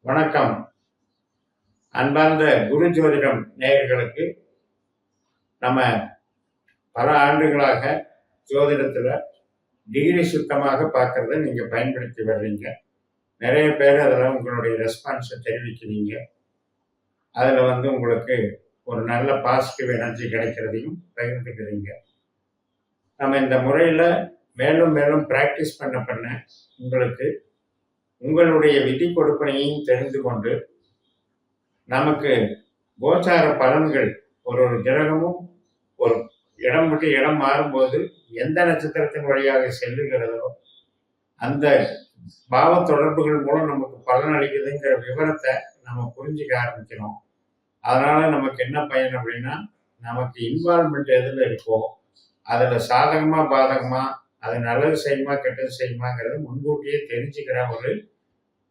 வணக்கம். அன்பார்ந்த குரு ஜோதிடம் நேயர்களுக்கு நம்ம பல ஆண்டுகளாக ஜோதிடத்தில் டிகிரி சுத்தமாக பார்க்கறத நீங்கள் பயன்படுத்தி வர்றீங்க. நிறைய பேர் அதில் உங்களுடைய ரெஸ்பான்ஸை தெரிவிக்கிறீங்க. அதில் உங்களுக்கு ஒரு நல்ல பாசிட்டிவ் எனர்ஜி கிடைக்கிறதையும் பகிர்ந்துக்கிறீங்க. நம்ம இந்த முறையில் மேலும் மேலும் ப்ராக்டிஸ் பண்ண உங்களுக்கு உங்களுடைய விதி கொடுப்பனையும் தெரிந்து கொண்டு நமக்கு கோச்சார பலன்கள் ஒரு கிரகமும் ஒரு இடம் விட்டு இடம் மாறும்போது எந்த நட்சத்திரத்தின் வழியாக செல்லுகிறதோ அந்த பாவ தொடர்புகள் மூலம் நமக்கு பலன் அளிக்குதுங்கிற விவரத்தை நம்ம புரிஞ்சுக்க ஆரம்பிக்கிறோம். அதனால நமக்கு என்ன பயன் அப்படின்னா, நமக்கு இன்வால்மெண்ட் எதில் இருக்கோ அதில் சாதகமா பாதகமா அது நல்லது செய்யுமா கெட்டது செய்யுமாங்கிறது முன்கூட்டியே தெரிஞ்சுக்கிற ஒரு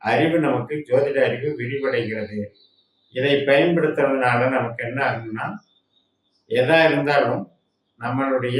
அறிவு நமக்கு ஜோதிட அறிவு விரிவடைகிறது. இதை பயன்படுத்துறதுனால நமக்கு என்ன ஆகுதுன்னா, எதா இருந்தாலும் நம்மளுடைய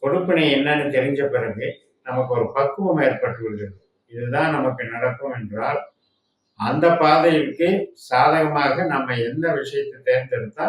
கொடுப்பினை என்னன்னு தெரிஞ்ச பிறகு நமக்கு ஒரு பக்குவம் ஏற்பட்டு விடுகிறது. இதுதான் நமக்கு நடக்கும் என்றால் அந்த பாதைக்கு சாதகமாக நம்ம எந்த விஷயத்தை தேர்ந்தெடுத்தா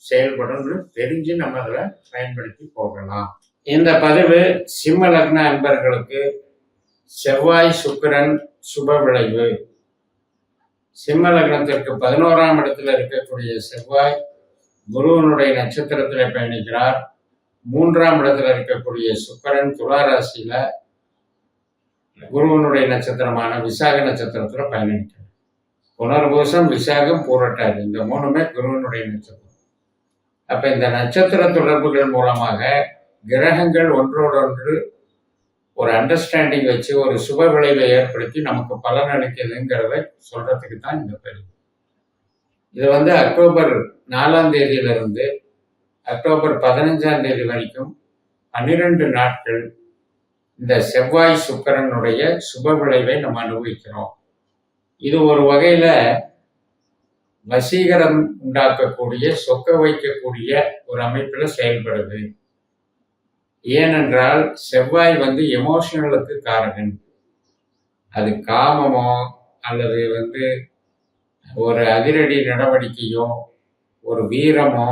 செயல்படும் தெரிஞ்சு நம்ம அதில் பயன்படுத்தி போகலாம். இந்த பதிவு சிம்ம லக்ன அன்பர்களுக்கு செவ்வாய் சுக்கிரன் சுப விளைவு. சிம்ம லக்னத்திற்கு 11ஆம் இடத்துல இருக்கக்கூடிய செவ்வாய் குருவனுடைய நட்சத்திரத்தில் பயணிக்கிறார். 3ஆம் இடத்துல இருக்கக்கூடிய சுக்கிரன் துலா ராசியில குருவனுடைய நட்சத்திரமான விசாக நட்சத்திரத்துல பயணிக்கிறார். புனர்பூசம், விசாகம், பூரட்டாதி இந்த மூணுமே குருவனுடைய நட்சத்திரம். அப்ப இந்த நட்சத்திர தொடர்புகள் மூலமாக கிரகங்கள் ஒன்றோடொன்று ஒரு அண்டர்ஸ்டாண்டிங் வச்சு ஒரு சுப விளைவை ஏற்படுத்தி நமக்கு பலன் அளிக்குதுங்கிறத சொல்றதுக்கு தான் இந்த பதிவு. இது அக்டோபர் 4ஆம் தேதியிலிருந்து அக்டோபர் 15ஆம் தேதி வரைக்கும் 12 நாட்கள் இந்த செவ்வாய் சுக்கிரனுடைய சுப விளைவை நம்ம அனுபவிக்கிறோம். இது ஒரு வகையில வசீகரம் உண்டாக்கக்கூடிய, சொக்க வைக்கக்கூடிய ஒரு அமைப்புல செயல்படுது. ஏனென்றால் செவ்வாய் எமோஷனலுக்கு காரகன். அது காமமோ அல்லது ஒரு அதிரடி நடவடிக்கையோ ஒரு வீரமோ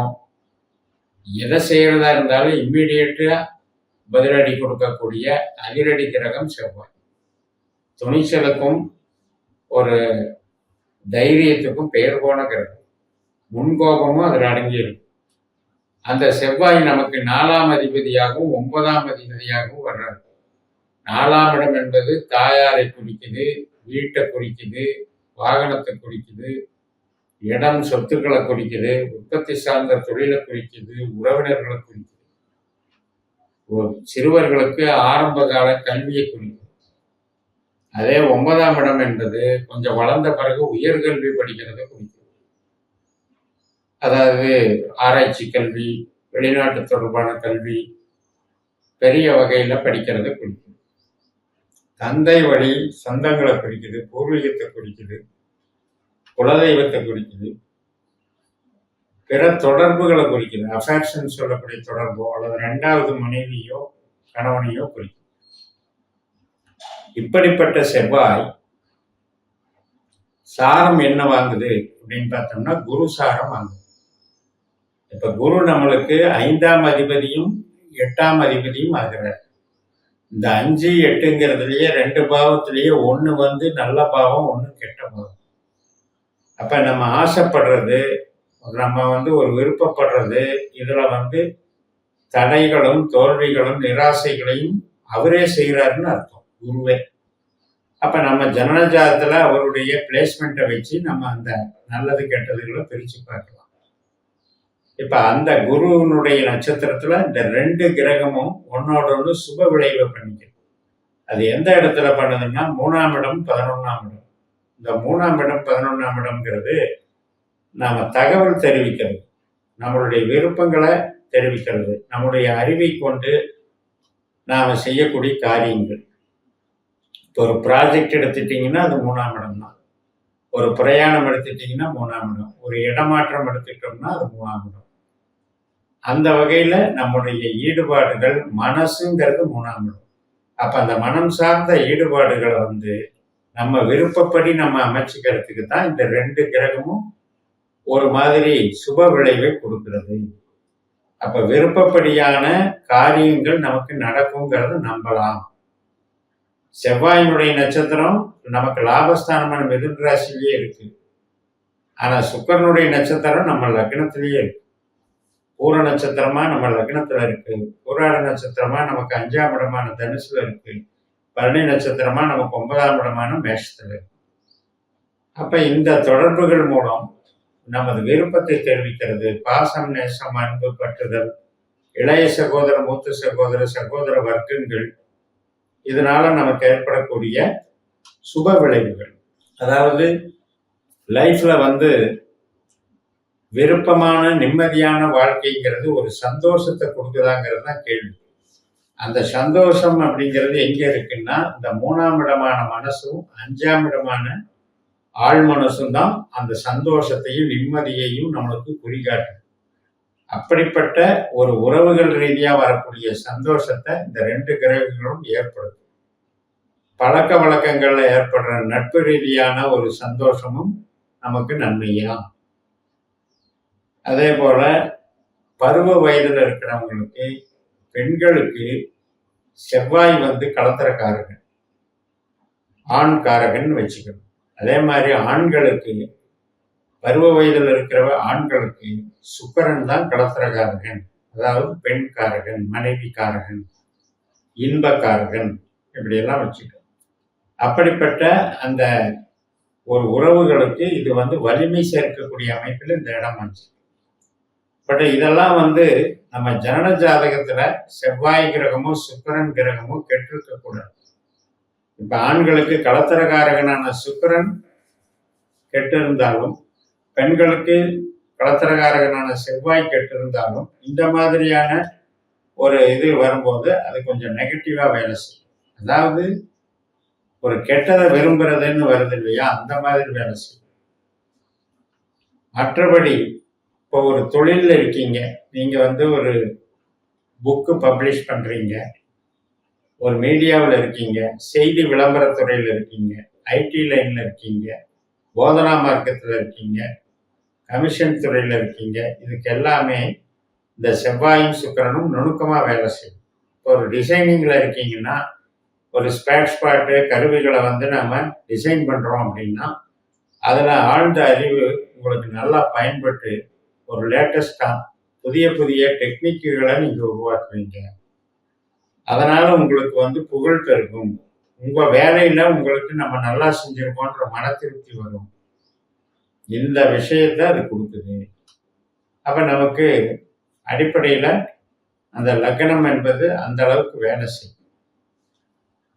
எதை செய்யறதா இருந்தாலும் இம்மிடியேட்டா பதிலடி கொடுக்கக்கூடிய அதிரடி கிரகம் செவ்வாய். துணிச்சலுக்கும் ஒரு தைரியத்துக்கும் பெயர் போன கிரகம். முன்கோபமும் அதில் அடங்கியிருக்கு. அந்த செவ்வாய் நமக்கு 4ஆம் அதிபதியாகவும் 9ஆம் அதிபதியாகவும் வர்றாரு. 4ஆம் இடம் என்பது தாயாரை குறிக்குது, வீட்டை குறிக்குது, வாகனத்தை குறிக்குது, இடம் சொத்துக்களை குறிக்குது, உற்பத்தி சார்ந்த தொழிலை குறிக்குது, உறவினர்களை குறிக்குது, சிறுவர்களுக்கு ஆரம்ப கால கல்வியை குறிக்குது. அதே 9ஆம் இடம் என்பது கொஞ்சம் வளர்ந்த பிறகு உயர்கல்வி படிக்கிறத குறிக்குது. அதாவது ஆராய்ச்சி கல்வி, வெளிநாட்டு தொடர்பான கல்வி, பெரிய வகையில படிக்கிறத குறிக்குது. தந்தை வழி சொந்தங்களை குறிக்குது, பூர்வீகத்தை குறிக்குது, குலதெய்வத்தை குறிக்குது, பிற தொடர்புகளை குறிக்குது. அஃபெக்ஷன் சொல்லக்கூடிய தொடர்போ அல்லது 2வது மனைவியோ கணவனையோ குறிக்குது. இப்படிப்பட்ட செவ்வாய் சாரம் என்ன வாங்குது அப்படின்னு பார்த்தோம்னா, குரு சாரம் வாங்குது. இப்ப குரு நம்மளுக்கு 5ஆம் அதிபதியும் 8ஆம் அதிபதியும் ஆகிறார். இந்த 5, 8ங்கிறதுலயே 2 பாவத்திலேயே ஒன்று நல்ல பாவம், ஒன்று கெட்ட பாவம். அப்ப நம்ம ஆசைப்படுறது, நம்ம ஒரு விருப்பப்படுறது, இதுல தடைகளும் தோல்விகளும் நிராசைகளையும் அவரே செய்கிறாருன்னு அர்த்தம், குருவே. அப்ப நம்ம ஜனனஜாதத்துல அவருடைய பிளேஸ்மெண்ட்டை வச்சு நம்ம அந்த நல்லது கெட்டதுகளை பிரிச்சு பார்க்கலாம். இப்ப அந்த குருவினுடைய நட்சத்திரத்துல இந்த 2 கிரகமும் ஒன்னோட ஒன்று சுப விளைவை பண்ணிக்கிறது. அது எந்த இடத்துல பண்ணுதுன்னா 3ஆம் இடம் 11ஆம் இடம். இந்த 3ஆம் இடம் 11ஆம் இடம்ங்கிறது நாம தகவல் தெரிவிக்கிறது, நம்மளுடைய விருப்பங்களை தெரிவிக்கிறது, நம்முடைய அறிவை கொண்டு நாம செய்யக்கூடிய காரியங்கள். இப்போ ஒரு ப்ராஜெக்ட் எடுத்துட்டீங்கன்னா அது 3ஆம் இடம் தான். ஒரு பிரயாணம் எடுத்துட்டீங்கன்னா 3ஆம் இடம். ஒரு இடமாற்றம் எடுத்துட்டோம்னா அது 3ஆம் இடம். அந்த வகையில நம்முடைய ஈடுபாடுகள், மனசுங்கிறது 3ஆம் இடம். அப்ப அந்த மனம் சார்ந்த ஈடுபாடுகளை நம்ம விருப்பப்படி நம்ம அமைச்சுக்கிறதுக்கு தான் இந்த 2 கிரகமும் ஒரு மாதிரி சுப விளைவை கொடுக்கிறது. அப்ப விருப்பப்படியான காரியங்கள் நமக்கு நடக்குங்கிறத நம்பலாம். செவ்வாயினுடைய நட்சத்திரம் நமக்கு லாபஸ்தானமான மிதுன ராசியிலேயே இருக்கு. ஆனா சுக்கிரனுடைய நட்சத்திரம் நம்ம லக்னத்திலேயே இருக்கு. பூர நட்சத்திரமா நம்ம லக்னத்துல இருக்கு. பூராட நட்சத்திரமா நமக்கு 5ஆம் இடமான தனுசுல இருக்கு. பரணி நட்சத்திரமா நமக்கு 9ஆம் இடமான மேஷத்துல இருக்கு. அப்ப இந்த தொடர்புகள் மூலம் நமது விருப்பத்தை தெரிவிக்கிறது. பாசம், நேசம், அன்பு, பற்றுதல், இளைய சகோதர, மூத்த சகோதர, சகோதர வர்க்கங்கள், இதனால நமக்கு ஏற்படக்கூடிய சுப விளைவுகள். அதாவது லைஃப்ல விருப்பமான நிம்மதியான வாழ்க்கைங்கிறது ஒரு சந்தோஷத்தை கொடுக்குதாங்கிறது தான் கேள்வி. அந்த சந்தோஷம் அப்படிங்கிறது எங்க இருக்குன்னா, இந்த 3ஆம் இடமான மனசும் 5ஆம் இடமான ஆழ் மனசும் தான் அந்த சந்தோஷத்தையும் நிம்மதியையும் நம்மளுக்கு குறிகாட்டும். அப்படிப்பட்ட ஒரு உறவுகள் ரீதியா வரக்கூடிய சந்தோஷத்தை இந்த 2 கிரகங்களும் ஏற்படுத்தும். பழக்க வழக்கங்கள்ல ஏற்படுற நட்பு ரீதியான ஒரு சந்தோஷமும் நமக்கு நன்மையா. அதே போல பருவ வயதுல இருக்கிறவங்களுக்கு, பெண்களுக்கு செவ்வாய் களத்திரக்காரகன், ஆண் காரகன் வச்சுக்கணும். அதே மாதிரி ஆண்களுக்கு பருவ வயதில் இருக்கிற ஆண்களுக்கு சுக்கிரன் தான் களத்திரக்காரகன், அதாவது பெண் காரகன், மனைவி காரகன், இன்பக்காரகன், இப்படியெல்லாம் வச்சுக்கணும். அப்படிப்பட்ட அந்த ஒரு உறவுகளுக்கு இது வலிமை சேர்க்கக்கூடிய அமைப்பில் இந்த இடம் வந்துச்சு. பட் இதெல்லாம் நம்ம ஜனன ஜாதகத்துல செவ்வாய் கிரகமோ சுக்கிரன் கிரகமோ கெட்டிருக்க கூடாது. இப்ப ஆண்களுக்கு களத்திரகாரகனான சுக்கிரன் கெட்டிருந்தாலும், பெண்களுக்கு களத்திரகாரகனான செவ்வாய் கெட்டிருந்தாலும், இந்த மாதிரியான ஒரு இது வரும்போது அது கொஞ்சம் நெகட்டிவா வேலை செய்யும். அதாவது ஒரு கெட்டதை விரும்புறதுன்னு வருது இல்லையா, அந்த மாதிரி வேலை செய்யும். மற்றபடி இப்போ ஒரு தொழிலில் இருக்கீங்க, நீங்க ஒரு புக்கு பப்ளிஷ் பண்றீங்க, ஒரு மீடியாவில் இருக்கீங்க, செய்தி விளம்பரத்துறையில் இருக்கீங்க, ஐடி லைன்ல இருக்கீங்க, போதனா மார்க்கத்தில் இருக்கீங்க, கமிஷன் துறையில் இருக்கீங்க, இதுக்கு எல்லாமே இந்த செவ்வாயும் சுக்கிரனும் நுணுக்கமாக வேலை செய்யும். இப்போ ஒரு டிசைனிங்ல இருக்கீங்கன்னா, ஒரு ஸ்பேர் ஸ்பாட்டு கருவிகளை நம்ம டிசைன் பண்றோம் அப்படின்னா, அதில் ஆழ்ந்த அறிவு உங்களுக்கு நல்லா பயன்பட்டு ஒரு லேட்டஸ்டா புதிய புதிய டெக்னிக்குகளை நீங்க உருவாக்குவீங்க. அதனால உங்களுக்கு புகழ் பெருகும். உங்க வேலையில உங்களுக்கு நம்ம நல்லா செஞ்சிருக்கோன்ற மன திருப்தி வரும். இந்த விஷயத்த அது கொடுக்குது. அப்ப நமக்கு அடிப்படையில அந்த லக்னம் என்பது அந்த அளவுக்கு வேலை செய்யும்.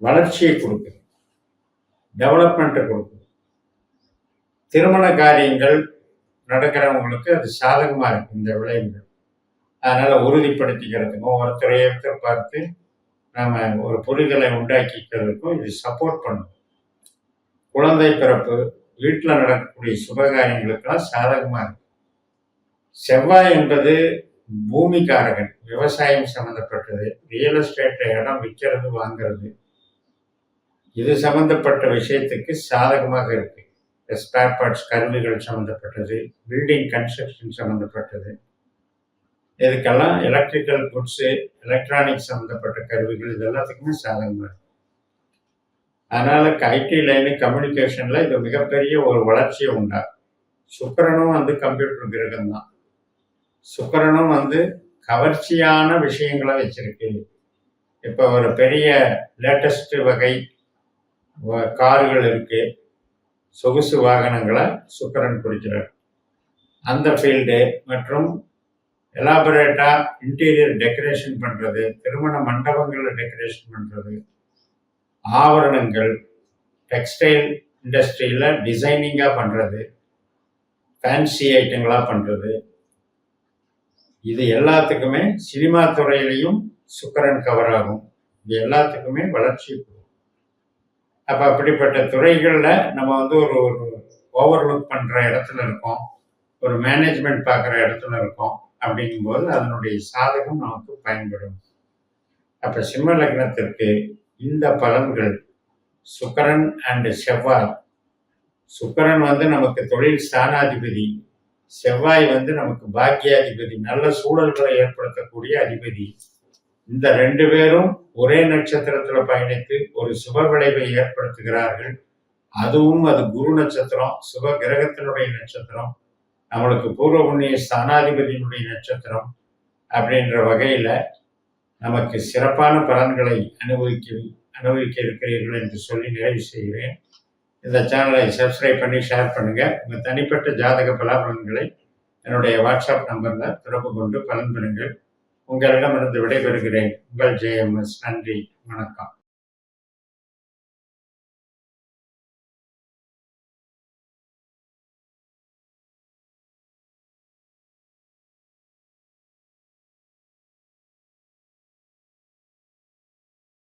வளர்ச்சியை கொடுக்குது, டெவலப்மெண்ட்டை கொடுக்குது. திருமண காரியங்கள் நடக்கிறவங்களுக்கு அது சாதகமா இருக்கு இந்த விளைவுகள். அதனால உறுதிப்படுத்திக்கிறதுக்கும், ஒருத்தரை பார்த்து நாம ஒரு புரிதலை உண்டாக்கிக்கிறதுக்கும் இது சப்போர்ட் பண்ணும். குழந்தை பிறப்பு, வீட்டில் நடக்கக்கூடிய சுபகாரியங்களுக்கெல்லாம் சாதகமா இருக்கு. செவ்வாய் என்பது பூமிக்காரகன், விவசாயம் சம்பந்தப்பட்டது, ரியல் எஸ்டேட்ல இடம் விற்கிறது வாங்கிறது, இது சம்பந்தப்பட்ட விஷயத்துக்கு சாதகமாக இருக்கு. ஸ்பேர் பார்ட்ஸ் கருவிகள் சம்மந்தப்பட்டது, பில்டிங் கன்ஸ்ட்ரக்ஷன் சம்மந்தப்பட்டது, இதுக்கெல்லாம் எலக்ட்ரிக்கல் குட்ஸு, எலக்ட்ரானிக்ஸ் சம்மந்தப்பட்ட கருவிகள், இது எல்லாத்துக்குமே சாதகமாக இருக்கு. அதனால ஐடி லைனு, கம்யூனிகேஷன்ல இது மிகப்பெரிய ஒரு வளர்ச்சியை உண்டாகும். சுக்கிரனும் கம்ப்யூட்டர் கிரகம் தான். சுக்கிரனும் கவர்ச்சியான விஷயங்களை வச்சிருக்கு. இப்போ ஒரு பெரிய லேட்டஸ்ட் வகை கார்கள் இருக்கு, சொகுசு வாகனங்களை சுக்கிரன் குறிக்கிறார். அந்த ஃபீல்டு மற்றும் எலாபரேட்டா இன்டீரியர் டெக்கரேஷன் பண்றது, திருமண மண்டபங்களில் டெக்கரேஷன் பண்றது, ஆவரணங்கள், டெக்ஸ்டைல் இண்டஸ்ட்ரியில டிசைனிங்கா பண்றது, ஃபேன்சி ஐட்டங்களா பண்றது, இது எல்லாத்துக்குமே சினிமா துறையிலையும் சுக்கிரன் கவர் ஆகும். இது எல்லாத்துக்குமே வளர்ச்சி. அப்ப அப்படிப்பட்ட துறைகள்ல நம்ம ஒரு ஓவர்லுக் பண்ற இடத்துல இருக்கோம், ஒரு மேனேஜ்மெண்ட் பார்க்குற இடத்துல இருக்கோம். அப்படிங்கும்போது அதனுடைய சாதகம் நமக்கு பயன்படும். அப்ப சிம்ம லக்னத்திற்கு இந்த பலன்கள் சுக்கிரன் அண்ட் செவ்வாய். சுக்கிரன் வந்து நமக்கு தொழில் ஸ்தானாதிபதி, செவ்வாய் வந்து நமக்கு பாக்கியாதிபதி, நல்ல சூழல்களை ஏற்படுத்தக்கூடிய அதிபதி. இந்த 2 பேரும் ஒரே நட்சத்திரத்தில் பயணித்து ஒரு சுப விளைவை ஏற்படுத்துகிறார்கள். அதுவும் அது குரு நட்சத்திரம், சுப கிரகத்தினுடைய நட்சத்திரம், நம்மளுக்கு பூர்வ புண்ணிய ஸ்தானாதிபதியினுடைய நட்சத்திரம். அப்படின்ற வகையில நமக்கு சிறப்பான பலன்களை அனுபவிக்க இருக்கிறீர்கள் என்று சொல்லி நிறைவு செய்கிறேன். இந்த சேனலை சப்ஸ்கிரைப் பண்ணி ஷேர் பண்ணுங்க. உங்கள் தனிப்பட்ட ஜாதக பலாபலன்களை என்னுடைய வாட்ஸ்அப் நம்பரில் தொடர்பு கொண்டு பலன் பெறுங்கள். உங்களிடமிருந்து விடைபெறுகிறேன். உங்கள் JMS. நன்றி, வணக்கம்.